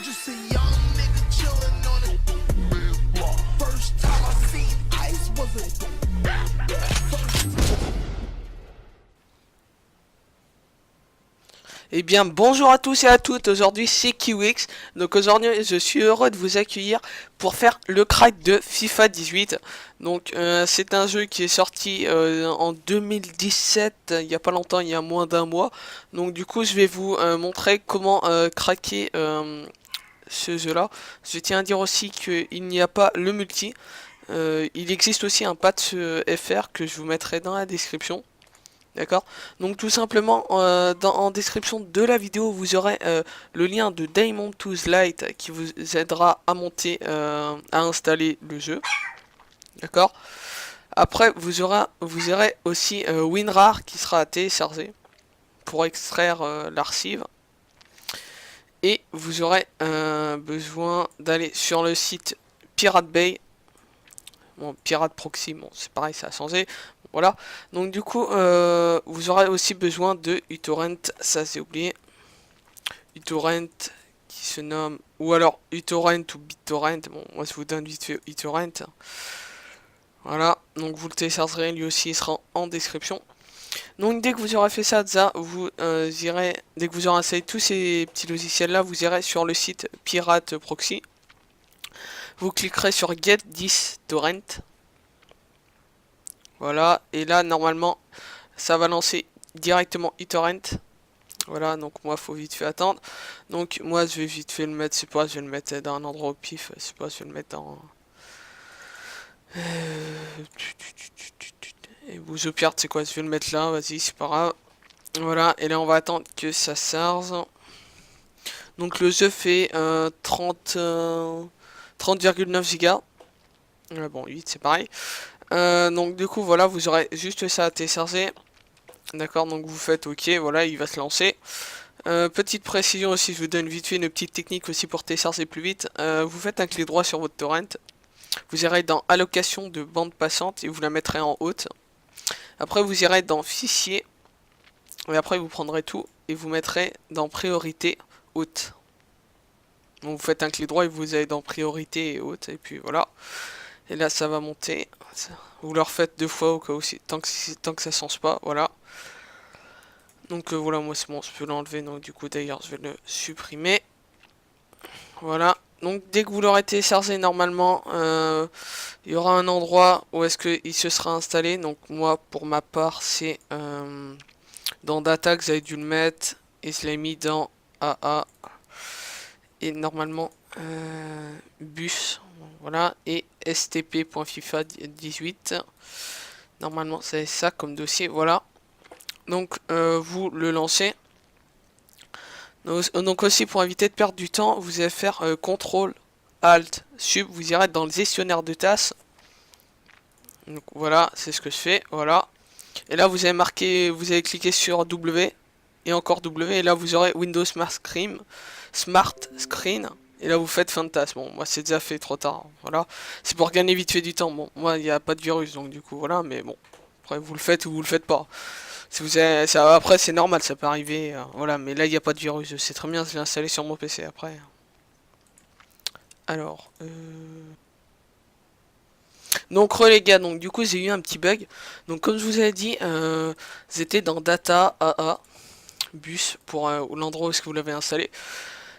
just a young nigga chillin' on it. First time I seen ice was a Eh bien bonjour à tous et à toutes, aujourd'hui c'est Kiwix. Donc aujourd'hui je suis heureux de vous accueillir pour faire le crack de FIFA 18. Donc c'est un jeu qui est sorti en 2017, il n'y a pas longtemps, il y a moins d'un mois. Donc du coup je vais vous montrer comment craquer ce jeu là. Je tiens à dire aussi qu'il n'y a pas le multi. Il existe aussi un patch FR que je vous mettrai dans la description. D'accord. Donc tout simplement, en description de la vidéo, vous aurez le lien de Diamond Tools Lite qui vous aidera à monter, à installer le jeu. D'accord. Après, vous aurez aussi WinRAR qui sera à télécharger pour extraire l'archive. Et vous aurez besoin d'aller sur le site Pirate Bay. Bon, Pirate Proxy, bon, c'est pareil, ça a changé. Voilà, donc du coup, vous aurez aussi besoin de uTorrent, ça c'est oublié. uTorrent qui se nomme, ou alors uTorrent ou BitTorrent, bon, moi je vous donne vite fait uTorrent. Voilà, donc vous le téléchargerez, lui aussi il sera en description. Donc dès que vous aurez fait ça, vous irez, dès que vous aurez installé tous ces petits logiciels là, vous irez sur le site Pirate Proxy. Vous cliquerez sur Get this torrent. Voilà, et là normalement ça va lancer directement uTorrent. Voilà, donc moi faut vite fait attendre. Donc moi je vais vite fait le mettre, c'est pas, je vais le mettre dans un endroit au pif, c'est pas, je vais le mettre dans... Et vous au pire, c'est quoi, je vais le mettre là, vas-y, c'est pas grave. Voilà, et là on va attendre que ça charge. Donc le jeu fait 30,9 Go. Bon, 8 c'est pareil. Donc du coup voilà, vous aurez juste ça à télécharger. D'accord, donc vous faites OK, voilà, il va se lancer. Petite précision aussi, je vous donne vite fait une petite technique aussi pour télécharger plus vite. Vous faites un clic droit sur votre torrent. Vous irez dans allocation de bande passante et vous la mettrez en haute. Après vous irez dans fichier. Et après vous prendrez tout et vous mettrez dans priorité haute. Donc vous faites un clic droit et vous allez dans priorité et haute. Et puis voilà. Et là ça va monter. Vous le refaites deux fois au cas où, tant que ça change pas, voilà. Donc voilà, moi c'est bon, je peux l'enlever, donc du coup d'ailleurs je vais le supprimer. Voilà, donc dès que vous l'aurez téléchargé normalement, il y aura un endroit où est-ce qu'il se sera installé. Donc moi pour ma part c'est dans Data que j'avais dû le mettre, et je l'ai mis dans AA. Et normalement bus, voilà, et stp.fifa 18. Normalement c'est ça comme dossier, voilà. Donc vous le lancez. Donc aussi pour éviter de perdre du temps, vous allez faire CTRL ALT SUB, vous irez dans le gestionnaire de tâches. Donc voilà, c'est ce que je fais, voilà. Et là vous allez marquer, vous allez cliquer sur W et encore W, et là vous aurez Windows Smart Screen, et là vous faites fin de tâche. Bon, moi c'est déjà fait trop tard, voilà. C'est pour gagner vite fait du temps. Bon, moi il n'y a pas de virus, donc du coup voilà, mais bon, après vous le faites ou vous le faites pas. Si vous avez, ça, après c'est normal, ça peut arriver, voilà, mais là il n'y a pas de virus, je sais très bien, je l'ai installé sur mon PC après. Alors, donc les gars, donc du coup j'ai eu un petit bug. Donc comme je vous avais dit, j'étais dans Data AA Bus pour l'endroit où est-ce que vous l'avez installé.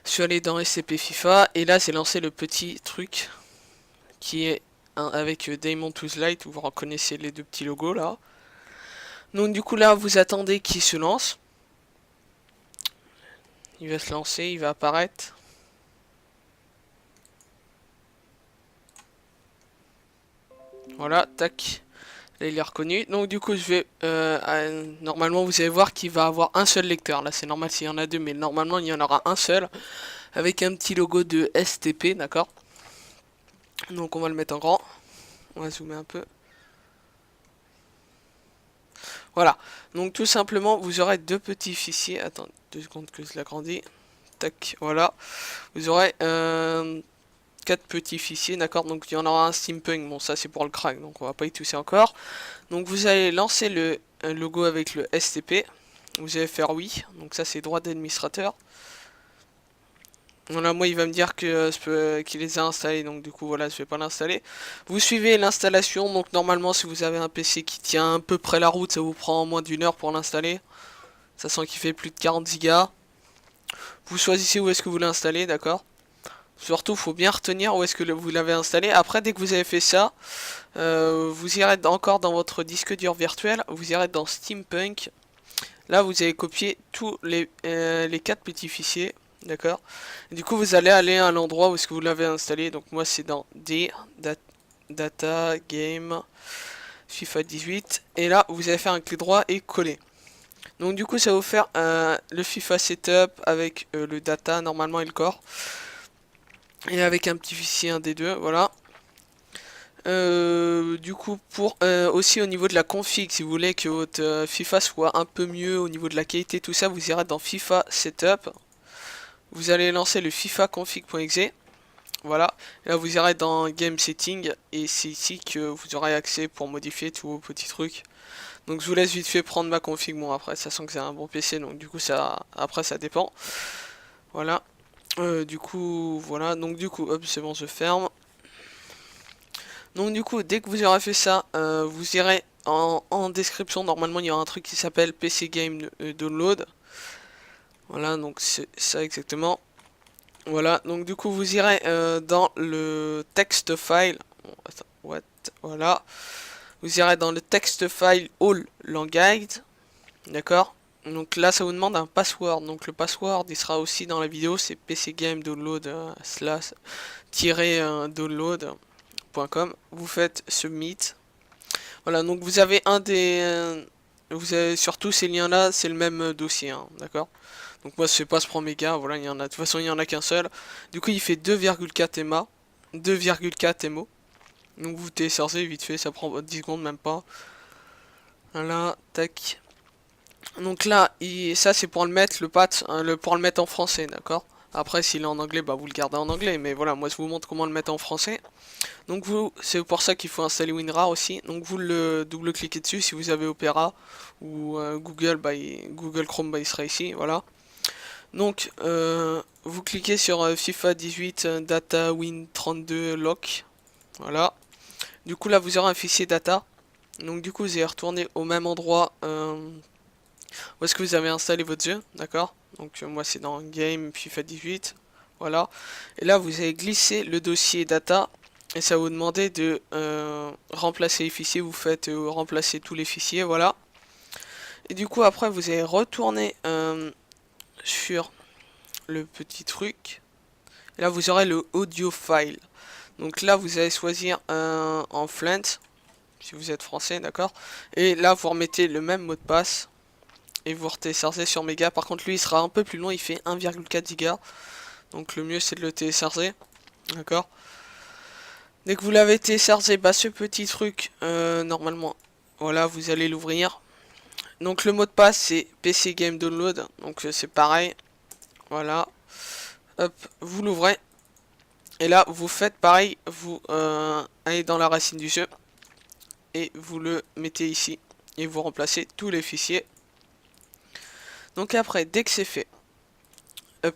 Je suis allé dans SCP FIFA et là j'ai lancé le petit truc qui est avec Diamond Tools Lite, où vous reconnaissez les deux petits logos là. Donc du coup là vous attendez qu'il se lance. Il va se lancer, il va apparaître. Voilà, tac. Là il est reconnu. Donc du coup je vais... normalement vous allez voir qu'il va avoir un seul lecteur. Là c'est normal s'il y en a deux, mais normalement il y en aura un seul. Avec un petit logo de STP, d'accord. Donc on va le mettre en grand. On va zoomer un peu. Voilà, donc tout simplement vous aurez deux petits fichiers. Attends 2 secondes que je l'agrandis. Tac, voilà. Vous aurez 4 petits fichiers, d'accord. Donc il y en aura un steampunk, bon ça c'est pour le crack, donc on va pas y toucher encore. Donc vous allez lancer le logo avec le STP. Vous allez faire oui, donc ça c'est droit d'administrateur. Voilà, moi il va me dire que qu'il les a installés, donc du coup voilà, je vais pas l'installer. Vous suivez l'installation, donc normalement si vous avez un PC qui tient à peu près la route, ça vous prend moins d'une heure pour l'installer. Ça sent qu'il fait plus de 40 gigas. Vous choisissez où est-ce que vous l'installez, d'accord? Surtout, faut bien retenir où est-ce que vous l'avez installé. Après, dès que vous avez fait ça, vous irez encore dans votre disque dur virtuel, vous irez dans Steampunk. Là, vous allez copier tous les 4 petits fichiers, d'accord? Du coup, vous allez aller à l'endroit où est-ce que vous l'avez installé. Donc moi, c'est dans Data, Game, FIFA 18. Et là, vous allez faire un clic droit et coller. Donc du coup, ça va vous faire le FIFA Setup avec le Data, normalement, et le Core. Et avec un petit fichier 1D2, voilà. Du coup, pour aussi au niveau de la config, si vous voulez que votre FIFA soit un peu mieux au niveau de la qualité, tout ça, vous irez dans FIFA Setup. Vous allez lancer le FIFA config.exe. Voilà. Et là, vous irez dans Game Setting. Et c'est ici que vous aurez accès pour modifier tous vos petits trucs. Donc, je vous laisse vite fait prendre ma config. Bon, après, ça sent que c'est un bon PC. Donc, du coup, après, ça dépend. Voilà. Du coup, voilà. Donc, du coup, hop, c'est bon, je ferme. Donc du coup, dès que vous aurez fait ça, vous irez en description. Normalement, il y aura un truc qui s'appelle PC Game Download. Voilà, donc c'est ça exactement. Voilà, donc du coup, vous irez dans le text file. Attends, what? Voilà. Vous irez dans le text file All Language. D'accord? Donc là, ça vous demande un password. Donc le password, il sera aussi dans la vidéo. C'est PC Game Download /download. Vous faites submit. Voilà, donc vous avez vous avez surtout ces liens là, c'est le même dossier, hein, d'accord. Donc moi c'est pas ce méga, voilà, il y en a, de toute façon il y en a qu'un seul. Du coup il fait 2,4 MA, 2,4 MO. Donc vous téléchargez vite fait, ça prend 10 secondes même pas. Voilà, tac. Donc là, ça c'est pour le mettre, le patch, hein, pour le mettre en français, d'accord. Après s'il est en anglais, bah vous le gardez en anglais, mais voilà, moi je vous montre comment le mettre en français. Donc c'est pour ça qu'il faut installer WinRAR aussi. Donc vous le double-cliquez dessus si vous avez Opera ou Google, Google Chrome, il sera ici, voilà. Donc vous cliquez sur FIFA 18 Data Win 32 Lock, voilà. Du coup là vous aurez un fichier data. Donc du coup vous allez retourner au même endroit où est-ce que vous avez installé votre jeu, d'accord. Donc moi c'est dans Game FIFA 18, voilà. Et là vous allez glisser le dossier data. Et ça va vous demander de remplacer les fichiers, vous faites remplacer tous les fichiers, voilà. Et du coup après vous allez retourner sur le petit truc. Et là vous aurez le audio file. Donc là vous allez choisir en Flint, si vous êtes français, d'accord. Et là vous remettez le même mot de passe. Et vous téléchargez sur Mega. Par contre lui il sera un peu plus long, il fait 1,4 Go. Donc le mieux c'est de le télécharger, d'accord. Dès que vous l'avez téléchargé, ce petit truc, normalement, voilà, vous allez l'ouvrir. Donc le mot de passe c'est PC Game Download, donc c'est pareil. Voilà, hop, vous l'ouvrez. Et là, vous faites pareil, vous allez dans la racine du jeu. Et vous le mettez ici. Et vous remplacez tous les fichiers. Donc après, dès que c'est fait, hop,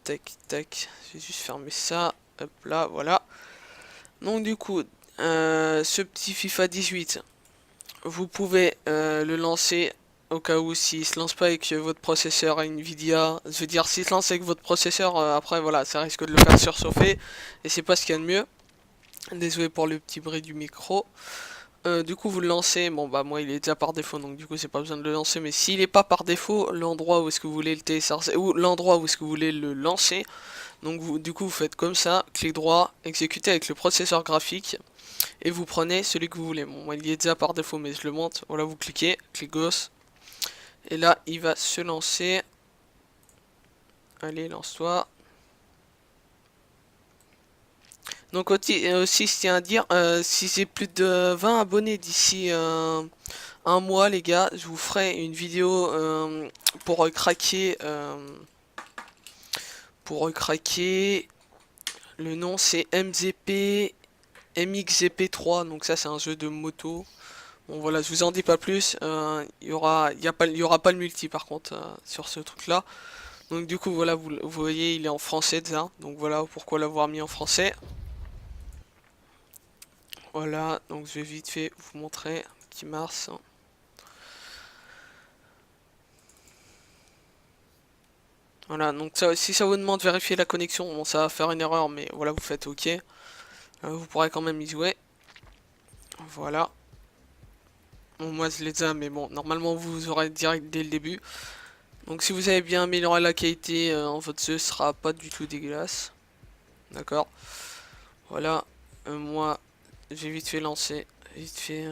tac, tac, je vais juste fermer ça, hop là, voilà. Donc du coup, ce petit FIFA 18, vous pouvez le lancer au cas où s'il se lance pas avec votre processeur Nvidia. Je veux dire, s'il se lance avec votre processeur, après voilà, ça risque de le faire surchauffer. Et c'est pas ce qu'il y a de mieux. Désolé pour le petit bruit du micro. Du coup vous le lancez, bon bah moi il est déjà par défaut donc du coup c'est pas besoin de le lancer, mais s'il est pas par défaut, l'endroit où est-ce que vous voulez le télécharger, ou l'endroit où est-ce que vous voulez le lancer, donc du coup vous faites comme ça, clic droit, exécuter avec le processeur graphique, et vous prenez celui que vous voulez. Bon moi il y est déjà par défaut mais je le montre, voilà vous cliquez, clic gauche, et là il va se lancer, allez lance-toi. Donc aussi, je tiens à dire, si j'ai plus de 20 abonnés d'ici un mois les gars, je vous ferai une vidéo pour craquer le nom c'est MXGP3, donc ça c'est un jeu de moto. Bon voilà, je vous en dis pas plus, il y aura pas le multi par contre sur ce truc là. Donc du coup voilà, vous voyez il est en français déjà, donc voilà pourquoi l'avoir mis en français. Voilà, donc je vais vite fait vous montrer qui marche. Voilà, donc ça, si ça vous demande de vérifier la connexion, bon ça va faire une erreur, mais voilà, vous faites OK. Vous pourrez quand même y jouer. Voilà. Bon, moi je l'ai déjà, mais bon, normalement vous aurez direct dès le début. Donc si vous avez bien amélioré la qualité, votre jeu sera pas du tout dégueulasse. D'accord. Voilà. Moi, j'ai vite fait lancer. Vite fait.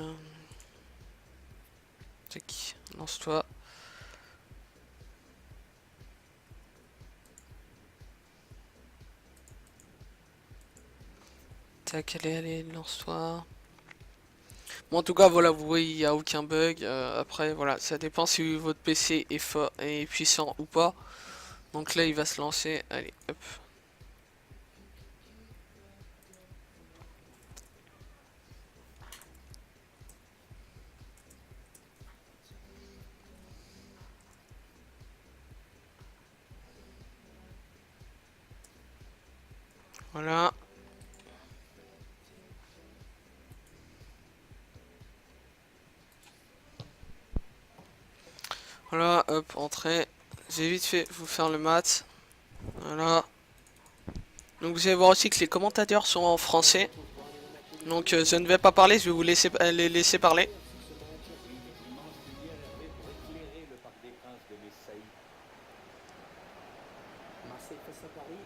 Tac, lance-toi. Tac, allez, lance-toi. Bon, en tout cas, voilà, vous voyez, il n'y a aucun bug. Après, voilà, ça dépend si votre PC est fort et puissant ou pas. Donc là, il va se lancer. Allez, hop. Voilà. Voilà, hop, entrée. J'ai vite fait vous faire le mat. Voilà. Donc vous allez voir aussi que les commentateurs sont en français. Donc je ne vais pas parler, je vais vous laisser les laisser parler. Marseille face à Paris,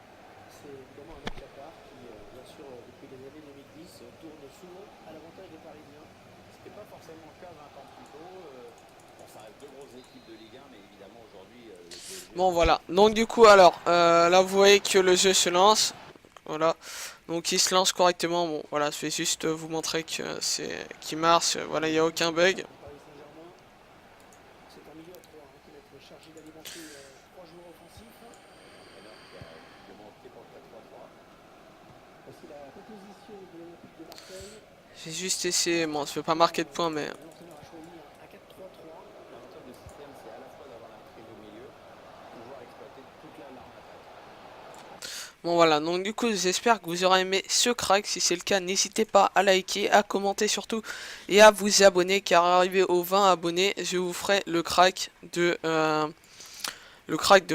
c'est évidemment un match à part qui, bien sûr, depuis les années 2010, tourne souvent à l'avantage des Parisiens. Ce n'était pas forcément le cas 20 ans plus tôt. Bon, ça reste deux grosses équipes de Ligue 1, mais évidemment aujourd'hui, le PSG. Bon voilà, donc du coup alors, là vous voyez que le jeu se lance. Voilà, donc il se lance correctement. Bon voilà, je vais juste vous montrer que c'est qui marche. Voilà, il n'y a aucun bug. Paris Saint-Germain, c'est un milieu à 3 qui va être chargé d'alimenter 3 joueurs offensifs. L'entraîneur qui a visiblement opté pour le 4-3-3. Voici la composition de l'Olympique de Marseille. J'ai juste essayé, bon je ne vais pas marquer de points mais... L'entraîneur a choisi un 4-3-3. L'avantage du système, c'est à la fois d'avoir un trio au milieu, pouvoir exploiter toute l'arme attaque. Bon voilà, donc du coup j'espère que vous aurez aimé ce crack. Si c'est le cas, n'hésitez pas à liker, à commenter surtout et à vous abonner, car arrivé aux 20 abonnés, je vous ferai le crack de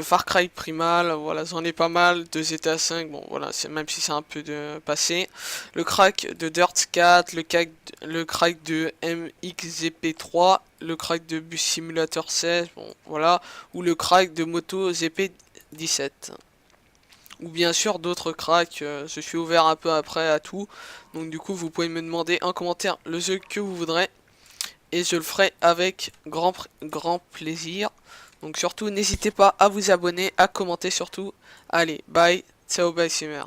Far Cry Primal. Voilà, j'en ai pas mal de GTA 5. Bon voilà, même si c'est un peu de passé. Le crack de Dirt 4, le crack de MXGP3, le crack de Bus Simulator 16, bon voilà, ou le crack de Moto GP 17. Ou bien sûr d'autres cracks, je suis ouvert un peu après à tout. Donc du coup vous pouvez me demander en commentaire le jeu que vous voudrez. Et je le ferai avec grand plaisir. Donc surtout n'hésitez pas à vous abonner, à commenter surtout. Allez, bye, ciao, bye Simmer.